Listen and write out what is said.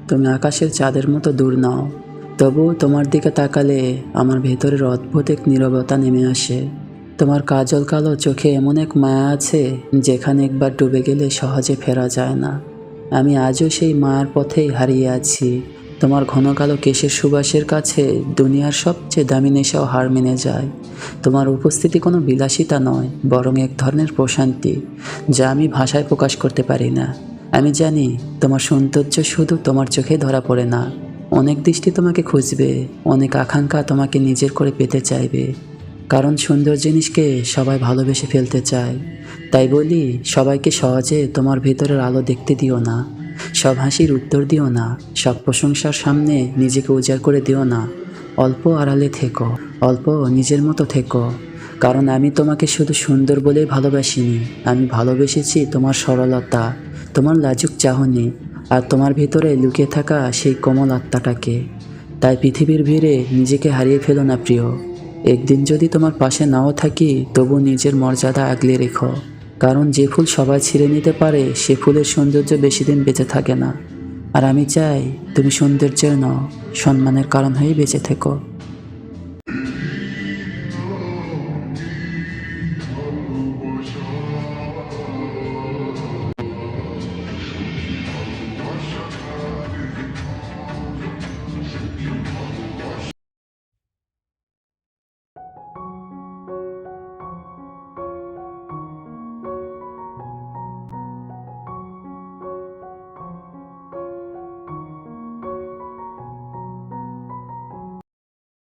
তুমি আকাশের চাঁদের মতো দূর নাও, তবুও তোমার দিকে তাকালে আমার ভেতরের অদ্ভুত এক নীরবতা নেমে আসে। তোমার কাজল কালো চোখে এমন এক মায়া আছে, যেখানে একবার ডুবে গেলে সহজে ফেরা যায় না। আমি আজও সেই মায়ার পথেই হারিয়ে আছি। তোমার ঘন কালো কেশের সুবাসের কাছে দুনিয়ার সবচেয়ে দামি নেশাও হার মেনে যায়। তোমার উপস্থিতি কোনো বিলাসিতা নয়, বরং এক ধরনের প্রশান্তি, যা আমি ভাষায় প্রকাশ করতে পারি না। আমি জানি তোমার সৌন্দর্য শুধু তোমার চোখে ধরা পড়ে না, অনেক দৃষ্টি তোমাকে খুঁজবে, অনেক আকাঙ্ক্ষা তোমাকে নিজের করে পেতে চাইবে। কারণ সুন্দর জিনিসকে সবাই ভালোবেসে ফেলতে চায়। তাই বলি, সবাইকে সহজে তোমার ভেতরের আলো দেখতে দিও না। সব হাসির উত্তর দিও না, সব প্রশংসার সামনে নিজেকে উজাড় করে দিও না। অল্প আড়ালে থেকো, অল্প নিজের মতো থেকো। কারণ আমি তোমাকে শুধু সুন্দর বলেই ভালোবাসিনি, আমি ভালোবেসেছি তোমার সরলতা, তোমার লাজুক চাহনি, আর তোমার ভিতরে লুকিয়ে থাকা সেই কোমল আত্মাটাকে। তাই পৃথিবীর ভিড়ে নিজেকে হারিয়ে ফেলো না প্রিয়। একদিন যদি তোমার পাশে নাও থাকি, তবু নিজের মর্যাদা আগলে রেখো। কারণ যে ফুল সবাই ছিঁড়ে নিতে পারে, সে ফুলের সৌন্দর্য বেশি দিন বেঁচে থাকে না। আর আমি চাই তুমি সৌন্দর্যের নও, সম্মানের কারণ হয়েই বেঁচে থেকো।